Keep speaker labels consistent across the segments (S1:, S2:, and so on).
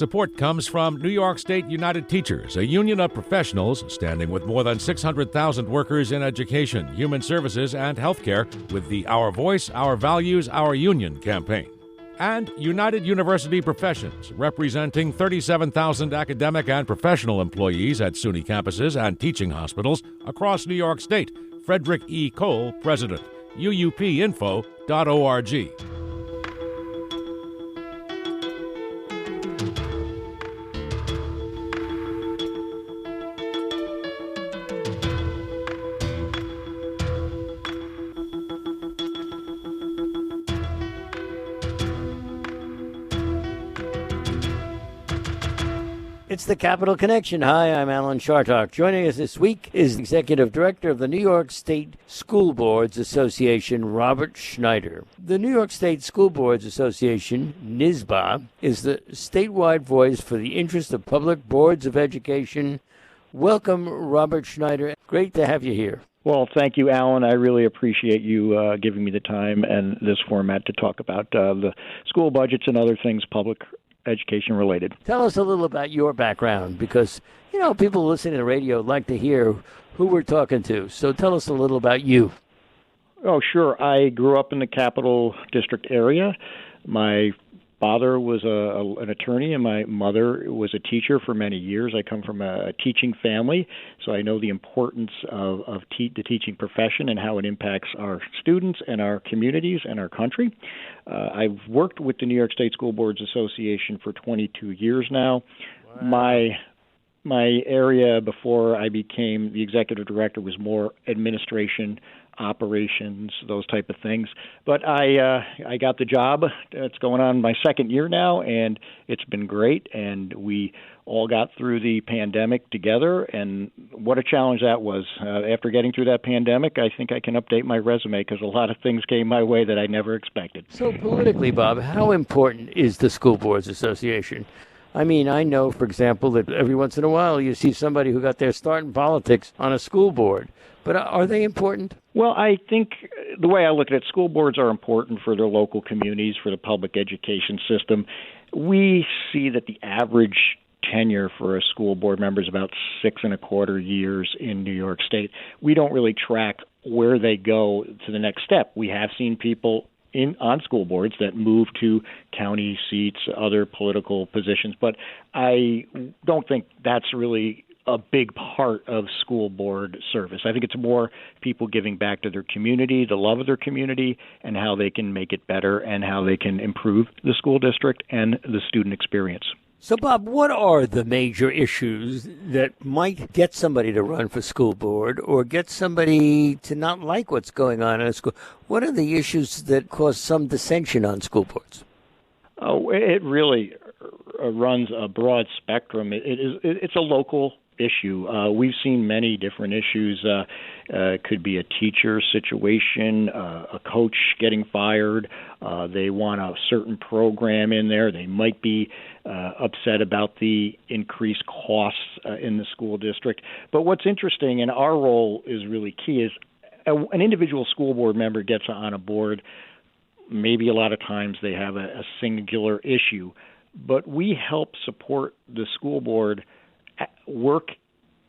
S1: Support comes from New York State United Teachers, a union of professionals standing with more than 600,000 workers in education, human services, and healthcare with the Our Voice, Our Values, Our Union campaign. And United University Professions, representing 37,000 academic and professional employees at SUNY campuses and teaching hospitals across New York State. Frederick E. Cole, President. UUPinfo.org.
S2: It's the Capital Connection. Hi, I'm Alan Chartock. Joining us this week is Executive Director of the New York State School Boards Association, Robert Schneider. The New York State School Boards Association, NYSSBA, is the statewide voice for the interest of public boards of education. Welcome, Robert Schneider. Great to have you here.
S3: Well, thank you, Alan. I really appreciate you giving me the time and this format to talk about the school budgets and other things public education related.
S2: Tell us a little about your background because, people listening to the radio like to hear who we're talking to. So tell us a little about you.
S3: Oh, sure. I grew up in the Capital District area. My father was an attorney and my mother was a teacher for many years. I come from a teaching family, so I know the importance of the teaching profession and how it impacts our students and our communities and our country. I've worked with the New York State School Boards Association for 22 years now. Wow. My area before I became the executive director was more administration, operations, those type of things. But I got the job. It's going on my second year now, and it's been great. And we all got through the pandemic together, and what a challenge that was. After getting through that pandemic, I think I can update my resume because a lot of things came my way that I never expected.
S2: So politically, Bob, how important is the School Boards Association? I mean, I know, for example, that every once in a while you see somebody who got their start in politics on a school board. But are they important?
S3: Well, I think the way I look at it, school boards are important for their local communities, for the public education system. We see that the average tenure for a school board member is about 6.25 years in New York State. We don't really track where they go to the next step. We have seen people on school boards that move to county seats, other political positions, but I don't think that's really a big part of school board service. I think it's more people giving back to their community, the love of their community, and how they can make it better and how they can improve the school district and the student experience.
S2: So, Bob, what are the major issues that might get somebody to run for school board or get somebody to not like what's going on in a school? What are the issues that cause some dissension on school boards?
S3: Oh, it really runs a broad spectrum. It's a local issue. We've seen many different issues. It could be a teacher situation, a coach getting fired. They want a certain program in there. They might be upset about the increased costs in the school district. But what's interesting, and our role is really key, is an individual school board member gets on a board. Maybe a lot of times they have a singular issue, but we help support the school board work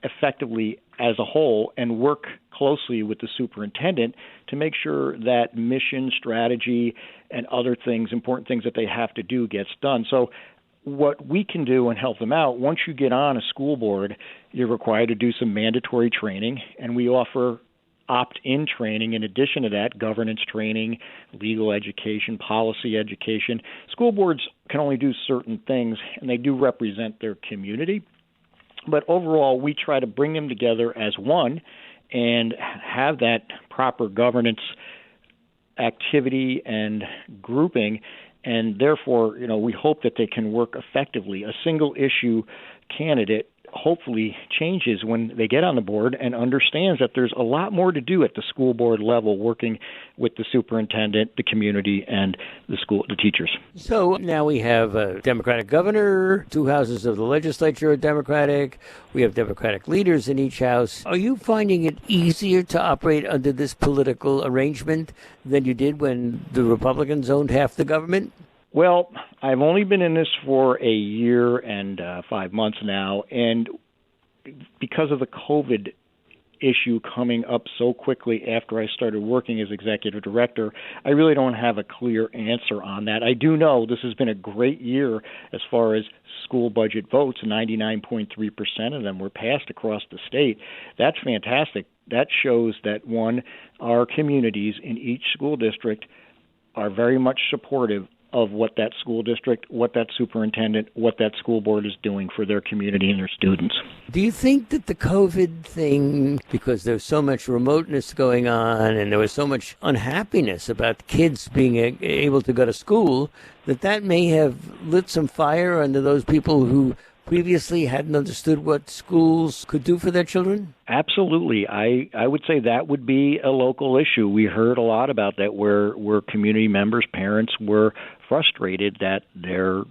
S3: effectively as a whole and work closely with the superintendent to make sure that mission, strategy, and other things, important things that they have to do gets done. So what we can do and help them out, once you get on a school board, you're required to do some mandatory training, and we offer opt-in training. In addition to that, governance training, legal education, policy education. School boards can only do certain things, and they do represent their community. But overall, we try to bring them together as one and have that proper governance activity and grouping. And therefore, we hope that they can work effectively. A single issue candidate hopefully changes when they get on the board and understands that there's a lot more to do at the school board level, working with the superintendent, the community, and the teachers.
S2: So now we have a Democratic governor, 2 houses of the legislature are Democratic, we have Democratic leaders in each house. Are you finding it easier to operate under this political arrangement than you did when the Republicans owned half the government?
S3: Well, I've only been in this for a year and 5 months now, and because of the COVID issue coming up so quickly after I started working as executive director, I really don't have a clear answer on that. I do know this has been a great year as far as school budget votes. 99.3% of them were passed across the state. That's fantastic. That shows that, one, our communities in each school district are very much supportive of what that school district, what that superintendent, what that school board is doing for their community and their students.
S2: Do you think that the COVID thing, because there's so much remoteness going on and there was so much unhappiness about kids being able to go to school, that may have lit some fire under those people who previously hadn't understood what schools could do for their children?
S3: Absolutely. I would say that would be a local issue. We heard a lot about that where community members, parents were frustrated that their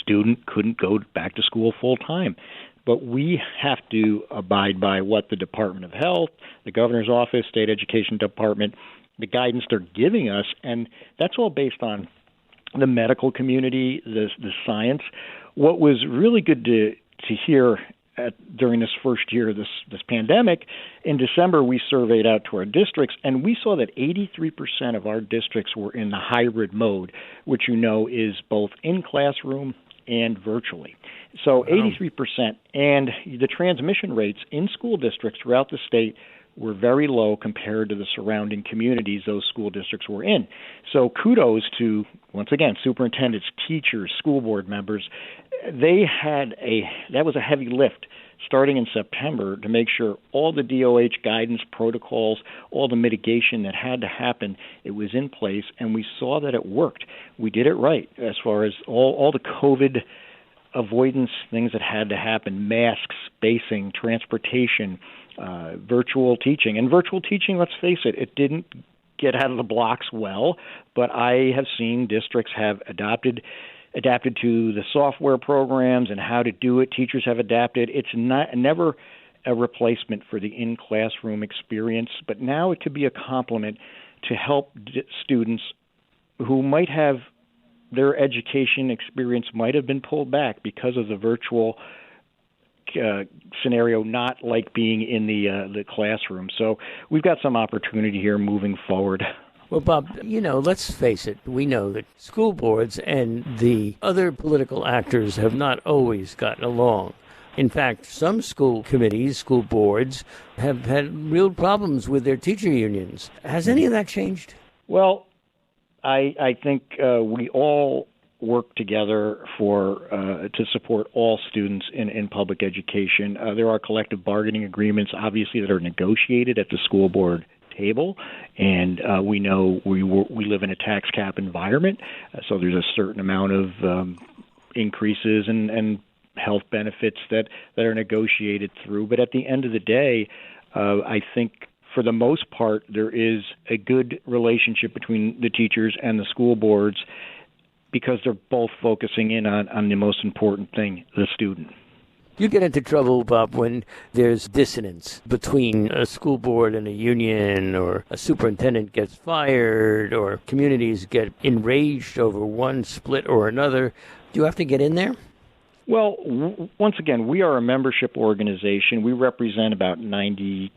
S3: student couldn't go back to school full time. But we have to abide by what the Department of Health, the Governor's Office, State Education Department, the guidance they're giving us, and that's all based on the medical community, the science. What was really good to hear during this first year of this pandemic, in December we surveyed out to our districts, and we saw that 83% of our districts were in the hybrid mode, which is both in classroom and virtually. So 83%, and the transmission rates in school districts throughout the state were very low compared to the surrounding communities those school districts were in. So kudos to, once again, superintendents, teachers, school board members. That was a heavy lift starting in September to make sure all the DOH guidance protocols, all the mitigation that had to happen, it was in place, and we saw that it worked. We did it right as far as all the COVID avoidance things that had to happen, masks, spacing, transportation, virtual teaching. And virtual teaching, let's face it, it didn't get out of the blocks well, but I have seen districts have adapted to the software programs and how to do it. Teachers have adapted. It's never a replacement for the in-classroom experience, but now it could be a complement to help students who might have their education experience might have been pulled back because of the virtual scenario, not like being in the classroom. So we've got some opportunity here moving forward.
S2: Well, Bob, let's face it. We know that school boards and the other political actors have not always gotten along. In fact, some school committees, school boards, have had real problems with their teacher unions. Has any of that changed?
S3: Well, I think we all work together to support all students in public education. There are collective bargaining agreements, obviously, that are negotiated at the school board table, and we know we live in a tax cap environment, so there's a certain amount of increases and health benefits that are negotiated through. But at the end of the day, I think for the most part, there is a good relationship between the teachers and the school boards because they're both focusing in on the most important thing, the student.
S2: You get into trouble, Bob, when there's dissonance between a school board and a union, or a superintendent gets fired, or communities get enraged over one split or another. Do you have to get in there?
S3: Well, once again, we are a membership organization. We represent about 93%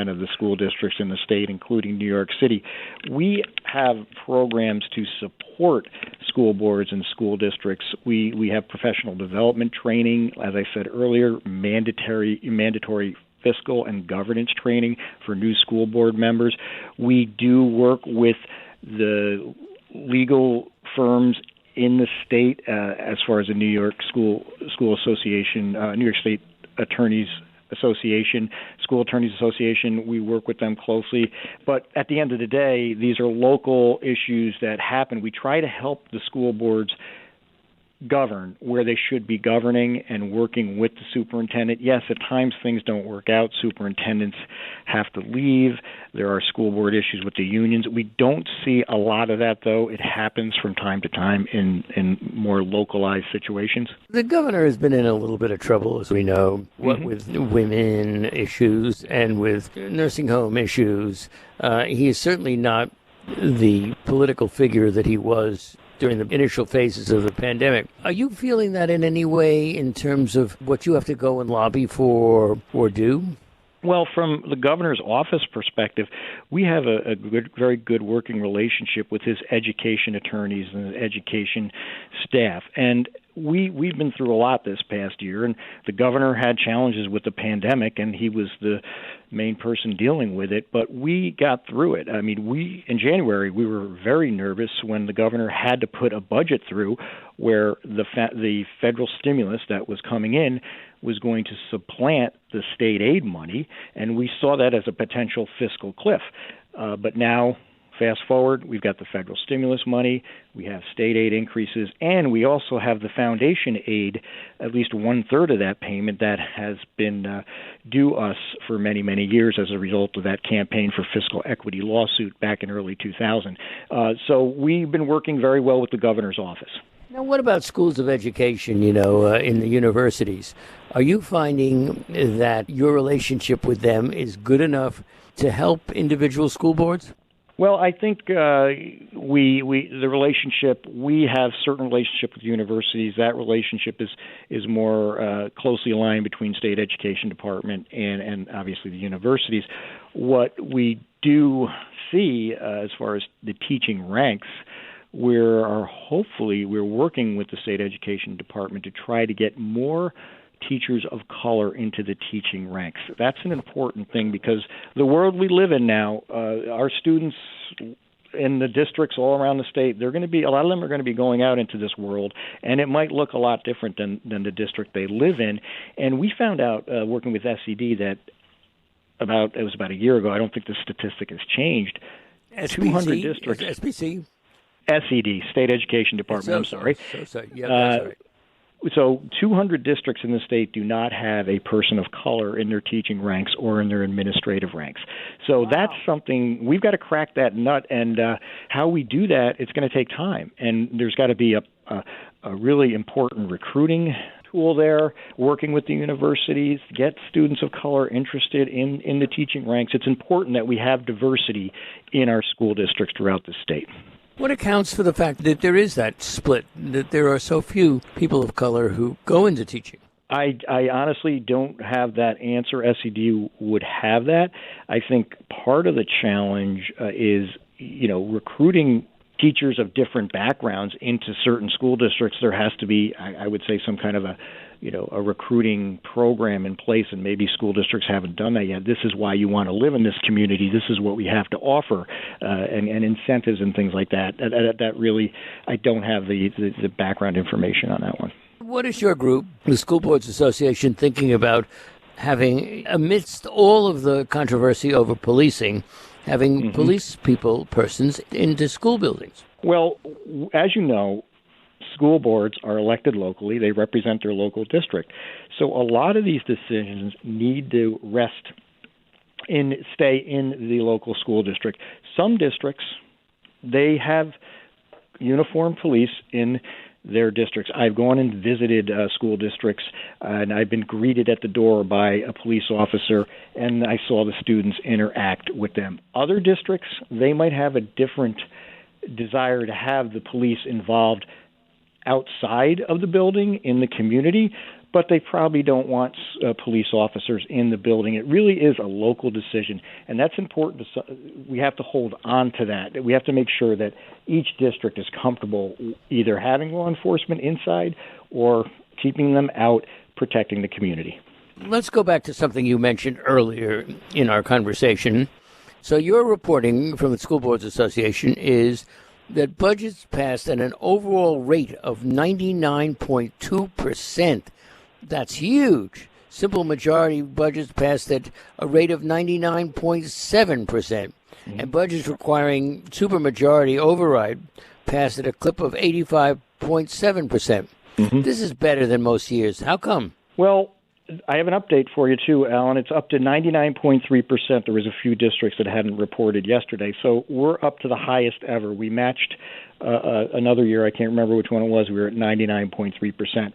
S3: of the school districts in the state, including New York City. We have programs to support school boards and school districts. We have professional development training, as I said earlier, mandatory fiscal and governance training for new school board members. We do work with the legal firms in the state, as far as the New York School Association, New York State Attorneys Association, School Attorneys Association, we work with them closely. But at the end of the day, these are local issues that happen. We try to help the school boards govern where they should be governing and working with the superintendent. Yes, at times things don't work out. Superintendents have to leave. There are school board issues with the unions. We don't see a lot of that, though. It happens from time to time in more localized situations.
S2: The governor has been in a little bit of trouble, as we know, what with women issues and with nursing home issues. He is certainly not the political figure that he was during the initial phases of the pandemic. Are you feeling that in any way in terms of what you have to go and lobby for or do?
S3: Well, from the governor's office perspective, we have a very good working relationship with his education attorneys and his education staff. And we've been through a lot this past year, and the governor had challenges with the pandemic, and he was the main person dealing with it, but we got through it. I mean, in January, we were very nervous when the governor had to put a budget through where the federal stimulus that was coming in was going to supplant the state aid money, and we saw that as a potential fiscal cliff. But now, fast forward, we've got the federal stimulus money, we have state aid increases, and we also have the foundation aid, at least 1/3 of that payment that has been due us for many, many years as a result of that campaign for fiscal equity lawsuit back in early 2000. So we've been working very well with the governor's office.
S2: Now, what about schools of education, in the universities? Are you finding that your relationship with them is good enough to help individual school boards?
S3: Well, I think the relationship, we have certain relationship with universities. That relationship is more closely aligned between state education department and obviously the universities. What we do see as far as the teaching ranks, we're working with the state education department to try to get more teachers of color into the teaching ranks. That's an important thing because the world we live in now, our students in the districts all around the state, a lot of them are going to be going out into this world, and it might look a lot different than the district they live in. And we found out working with SED that it was about a year ago, I don't think the statistic has changed,
S2: SBC,
S3: 200 districts.
S2: SBC?
S3: SED, State Education Department, I'm sorry.
S2: So yeah, that's right.
S3: So 200 districts in the state do not have a person of color in their teaching ranks or in their administrative ranks. So That's something, we've got to crack that nut, and how we do that, it's going to take time. And there's got to be a really important recruiting tool there, working with the universities, get students of color interested in the teaching ranks. It's important that we have diversity in our school districts throughout the state.
S2: What accounts for the fact that there is that split, that there are so few people of color who go into teaching?
S3: I honestly don't have that answer. SED would have that. I think part of the challenge is, recruiting teachers of different backgrounds into certain school districts. There has to be, I would say, some kind of a recruiting program in place, and maybe school districts haven't done that yet. This is why you want to live in this community. This is what we have to offer, and incentives and things like that. That really, I don't have the background information on that one.
S2: What is your group, the School Boards Association, thinking about having, amidst all of the controversy over policing, having police persons into school buildings?
S3: Well, as you know, school boards are elected locally. They represent their local district. So a lot of these decisions need to stay in the local school district. Some districts, they have uniformed police in their districts. I've gone and visited school districts, and I've been greeted at the door by a police officer, and I saw the students interact with them. Other districts, they might have a different desire to have the police involved outside of the building in the community, but they probably don't want police officers in the building. It really is a local decision, and that's important. We have to hold on to that. We have to make sure that each district is comfortable either having law enforcement inside or keeping them out, protecting the community.
S2: Let's go back to something you mentioned earlier in our conversation. So your reporting from the School Boards Association is that budgets passed at an overall rate of 99.2%. That's huge. Simple majority budgets passed at a rate of 99.7%. And budgets requiring supermajority override passed at a clip of 85.7%. This is better than most years. How come?
S3: Well, I have an update for you, too, Alan. It's up to 99.3%. There was a few districts that hadn't reported yesterday. So we're up to the highest ever. We matched another year. I can't remember which one it was. We were at 99.3%.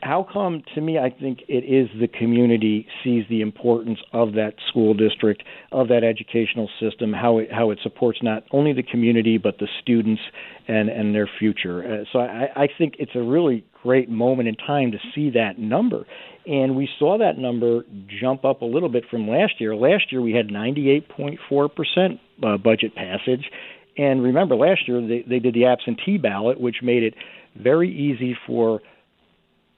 S3: How come, to me, I think it is the community sees the importance of that school district, of that educational system, how it supports not only the community but the students and their future. So I think it's a really great moment in time to see that number. And we saw that number jump up a little bit from last year. Last year we had 98.4% budget passage. And remember, last year they did the absentee ballot, which made it very easy for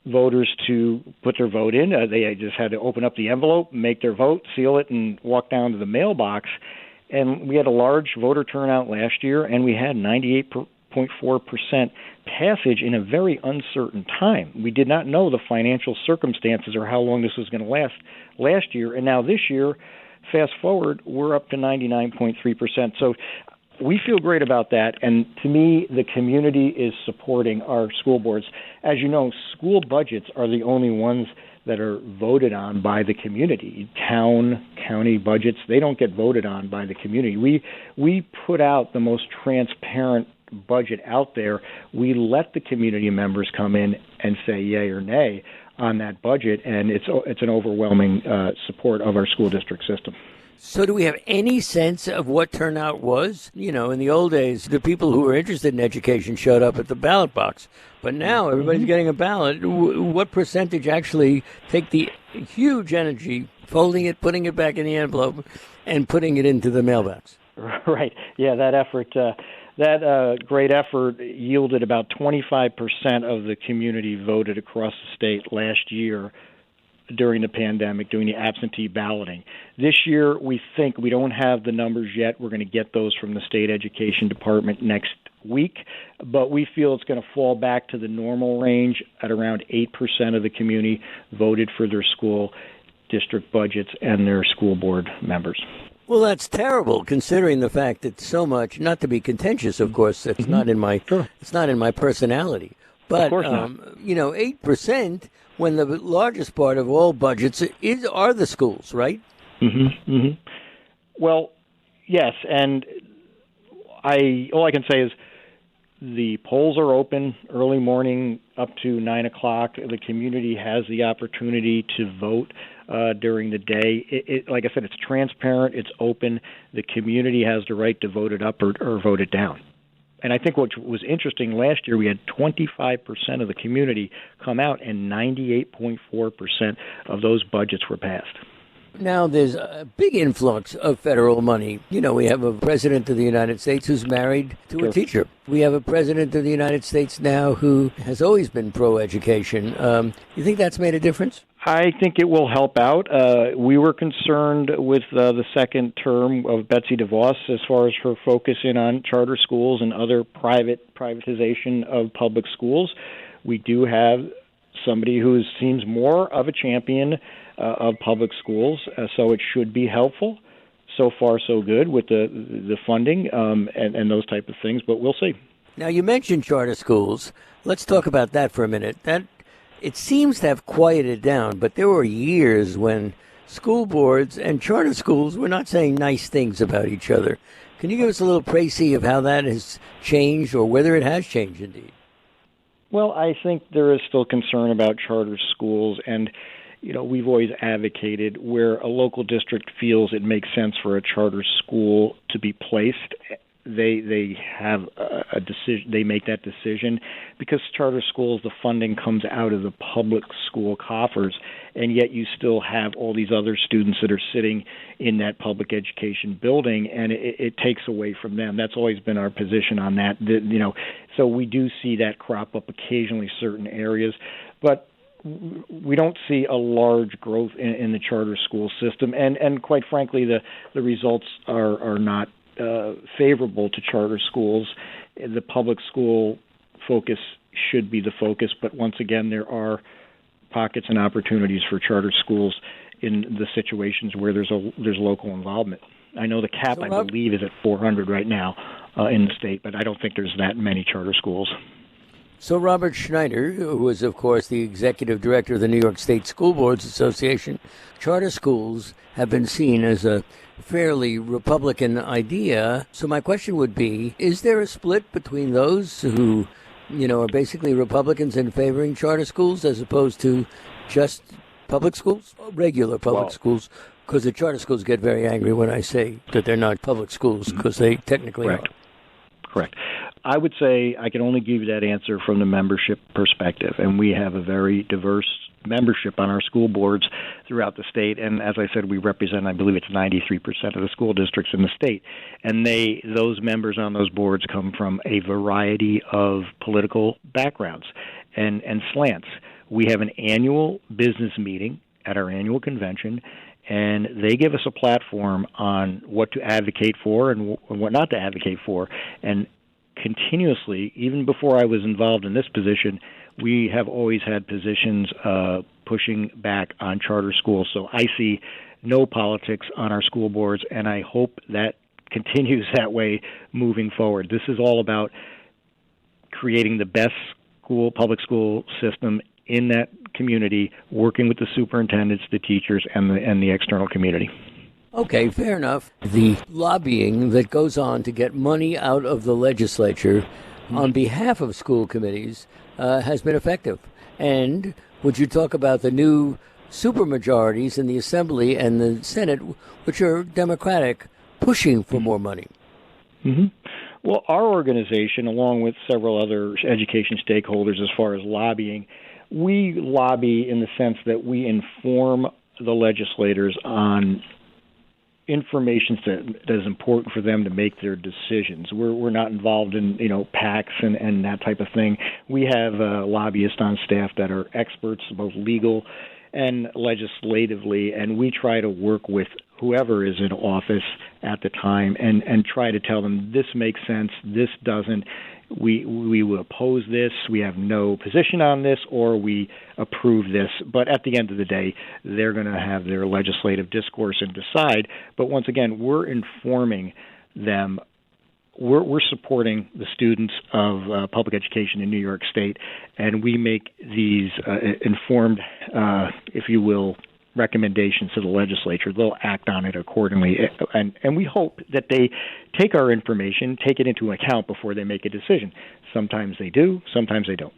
S3: voters to put their vote in. They just had to open up the envelope, make their vote, seal it, and walk down to the mailbox. And we had a large voter turnout last year, and we had 98.4% passage in a very uncertain time. We did not know the financial circumstances or how long this was going to last year. And now this year, fast forward, we're up to 99.3%. So we feel great about that, and to me, the community is supporting our school boards. As you know, school budgets are the only ones that are voted on by the community. County budgets, they don't get voted on by the community. We put out the most transparent budget out there. We let the community members come in and say yay or nay on that budget, and it's an overwhelming support of our school district system.
S2: So do we have any sense of what turnout was? You know, in the old days, the people who were interested in education showed up at the ballot box. But now everybody's getting a ballot. What percentage actually take the huge energy, folding it, putting it back in the envelope, and putting it into the mailbox?
S3: Right. Yeah, that effort, that great effort yielded about 25% of the community voted across the state last year during the pandemic, doing the absentee balloting. This year, we think we don't have the numbers yet. We're going to get those from the state education department next week, but we feel it's going to fall back to the normal range at around 8% of the community voted for their school district budgets and their school board members.
S2: Well, that's terrible, considering the fact that so much, not to be contentious, of course, it's not in my it's not in my personality. But, 8%, when the largest part of all budgets are the schools, right?
S3: Well, yes, and all I can say is the polls are open early morning up to 9 o'clock. The community has the opportunity to vote during the day. Like I said, it's transparent, it's open. The community has the right to vote it up or vote it down. And I think what was interesting last year, we had 25% of the community come out, and 98.4% of those budgets were passed.
S2: Now, there's a big influx of federal money. You know, we have a president of the United States who's married to a teacher. We have a president of the United States now who has always been pro-education. You think that's made a difference?
S3: I think it will help out. We were concerned with the second term of Betsy DeVos as far as her focus in on charter schools and other privatization of public schools. We do have somebody who seems more of a champion of public schools, so it should be helpful. So far, so good with the funding and those type of things, but we'll see.
S2: Now, you mentioned charter schools. Let's talk about that for a minute. It seems to have quieted down, but there were years when school boards and charter schools were not saying nice things about each other. Can you give us a little précis of how that has changed, or whether it has changed indeed?
S3: Well, I think there is still concern about charter schools, and we've always advocated where a local district feels it makes sense for a charter school to be placed. They have a decision. They make that decision because charter schools, the funding comes out of the public school coffers, and yet you still have all these other students that are sitting in that public education building, and it takes away from them. That's always been our position on that. So we do see that crop up occasionally, certain areas, but we don't see a large growth in the charter school system, and quite frankly, the results are not favorable to charter schools. The public school focus should be the focus, but once again, there are pockets and opportunities for charter schools in the situations where there's local involvement. I know the cap, I believe, is at 400 right now in the state, but I don't think there's that many charter schools.
S2: So Robert Schneider, who is, of course, the executive director of the New York State School Boards Association, charter schools have been seen as a fairly Republican idea. So my question would be, is there a split between those who are basically Republicans in favoring charter schools as opposed to just public schools, regular public schools, because the charter schools get very angry when I say that they're not public schools, because they technically are.
S3: Correct. I would say I can only give you that answer from the membership perspective, and we have a very diverse membership on our school boards throughout the state, and as I said, we represent, I believe it's 93% of the school districts in the state, and those members on those boards come from a variety of political backgrounds and slants. We have an annual business meeting at our annual convention, and they give us a platform on what to advocate for and what not to advocate for. And continuously, even before I was involved in this position, we have always had positions pushing back on charter schools. So I see no politics on our school boards, and I hope that continues that way moving forward. This is all about creating the best public school system in that community, working with the superintendents, the teachers, and the external community.
S2: Okay, fair enough. The lobbying that goes on to get money out of the legislature on behalf of school committees has been effective. And would you talk about the new supermajorities in the Assembly and the Senate, which are Democratic, pushing for more money?
S3: Mm-hmm. Well, our organization, along with several other education stakeholders as far as lobbying, we lobby in the sense that we inform the legislators on information that is important for them to make their decisions. We're not involved in PACs and that type of thing. We have lobbyists on staff that are experts, both legal and legislatively, and we try to work with whoever is in office at the time and try to tell them this makes sense, this doesn't. We will oppose this, we have no position on this, or we approve this. But at the end of the day, they're going to have their legislative discourse and decide. But once again, we're informing them. We're supporting the students of public education in New York State, and we make these informed, if you will, recommendations to the legislature. They'll act on it accordingly, and we hope that they take our information, take it into account before they make a decision. Sometimes they do, sometimes they don't.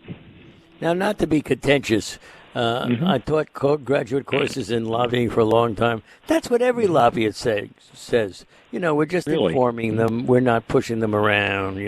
S2: Now, not to be contentious, I taught graduate courses in lobbying for a long time. That's what every lobbyist says. We're just informing them. We're not pushing them around,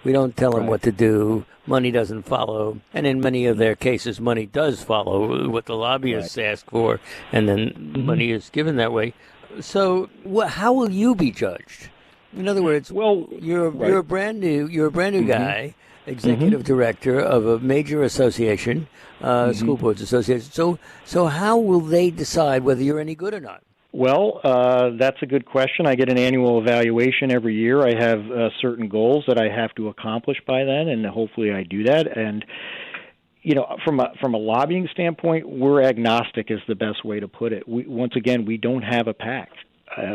S2: We don't tell them what to do. Money doesn't follow. And in many of their cases, money does follow what the lobbyists ask for, and then money is given that way. So how will you be judged? In other words, you're a brand new guy, executive director of a major association, school boards association. So how will they decide whether you're any good or not?
S3: Well, that's a good question. I get an annual evaluation every year. I have certain goals that I have to accomplish by then, and hopefully I do that. And from a lobbying standpoint, we're agnostic is the best way to put it. Once again, we don't have a pact.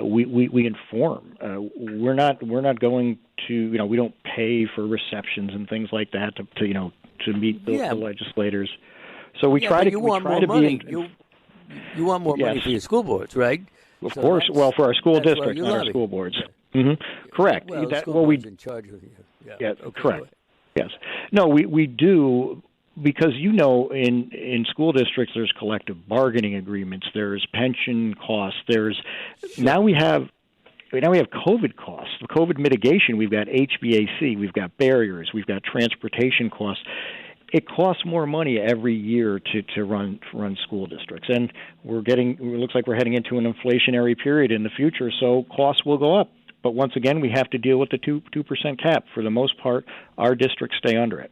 S3: We inform. We're not going to we don't pay for receptions and things like that to meet the legislators. So we try to
S2: you want more money. You want more money for your school boards, right?
S3: Of course. Well, for our school districts, not our school boards. Correct.
S2: Well, we in charge of you.
S3: Yeah. Okay, correct. Yes. No, we do, because in school districts there's collective bargaining agreements, there's pension costs, now we have COVID costs, the COVID mitigation. We've got HVAC, we've got barriers, we've got transportation costs. It costs more money every year to run school districts, and it looks like we're heading into an inflationary period in the future, so costs will go up. But once again, we have to deal with the 2% cap. For the most part, our districts stay under it.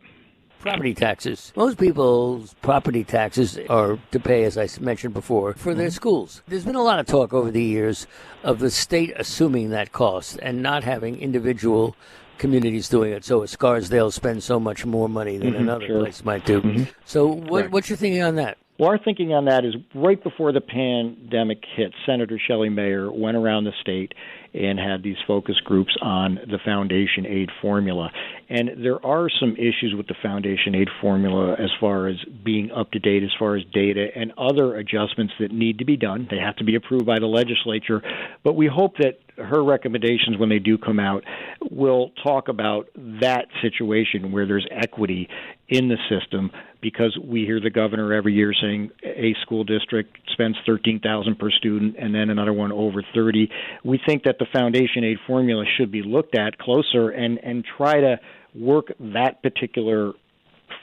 S2: Property taxes. Most people's property taxes are to pay, as I mentioned before, for their schools. There's been a lot of talk over the years of the state assuming that cost and not having individual communities doing it. So Scarsdale spends so much more money than another place might do. So what's your thinking on that?
S3: Well, our thinking on that is right before the pandemic hit, Senator Shelley Mayer went around the state and had these focus groups on the foundation aid formula. And there are some issues with the foundation aid formula as far as being up to date, as far as data and other adjustments that need to be done. They have to be approved by the legislature. But we hope that her recommendations, when they do come out, will talk about that situation where there's equity in the system, because we hear the governor every year saying a school district spends $13,000 per student and then another one over 30. We think that the foundation aid formula should be looked at closer and try to work that particular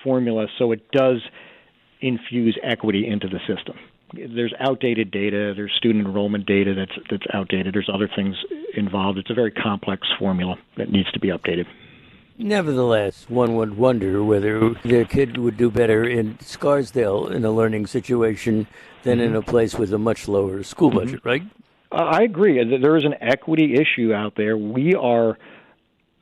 S3: formula so it does infuse equity into the system. There's outdated data. There's student enrollment data that's outdated. There's other things involved. It's a very complex formula that needs to be updated.
S2: Nevertheless, one would wonder whether their kid would do better in Scarsdale in a learning situation than in a place with a much lower school budget, right?
S3: I agree. There is an equity issue out there. We are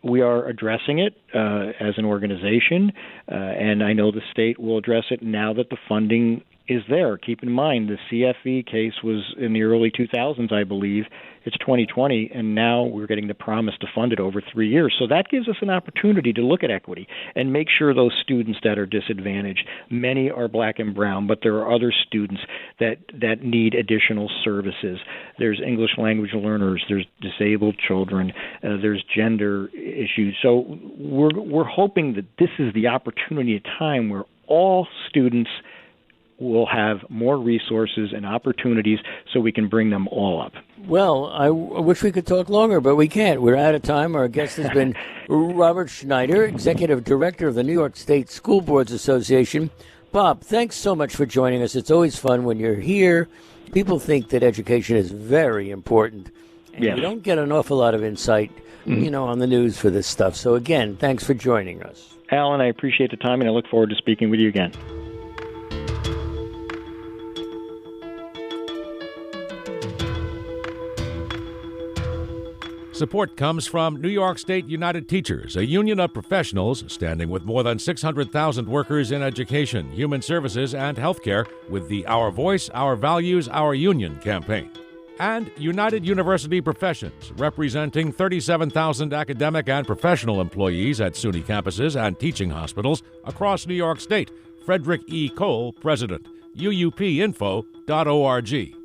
S3: addressing it as an organization, and I know the state will address it now that the funding is there. Keep in mind, the CFE case was in the early 2000s, I believe. It's 2020, and now we're getting the promise to fund it over 3 years. So that gives us an opportunity to look at equity and make sure those students that are disadvantaged, many are black and brown, but there are other students that need additional services. There's English language learners, there's disabled children, there's gender issues. So we're hoping that this is the opportunity, a time where all students will have more resources and opportunities so we can bring them all up.
S2: Well, I wish we could talk longer, but we can't. We're out of time. Our guest has been Robert Schneider, Executive Director of the New York State School Boards Association. Bob, thanks so much for joining us. It's always fun when you're here. People think that education is very important, and you don't get an awful lot of insight, on the news for this stuff. So again, thanks for joining us.
S3: Alan, I appreciate the time, and I look forward to speaking with you again.
S1: Support comes from New York State United Teachers, a union of professionals standing with more than 600,000 workers in education, human services, and healthcare with the Our Voice, Our Values, Our Union campaign. And United University Professions, representing 37,000 academic and professional employees at SUNY campuses and teaching hospitals across New York State. Frederick E. Cole, President. UUPinfo.org.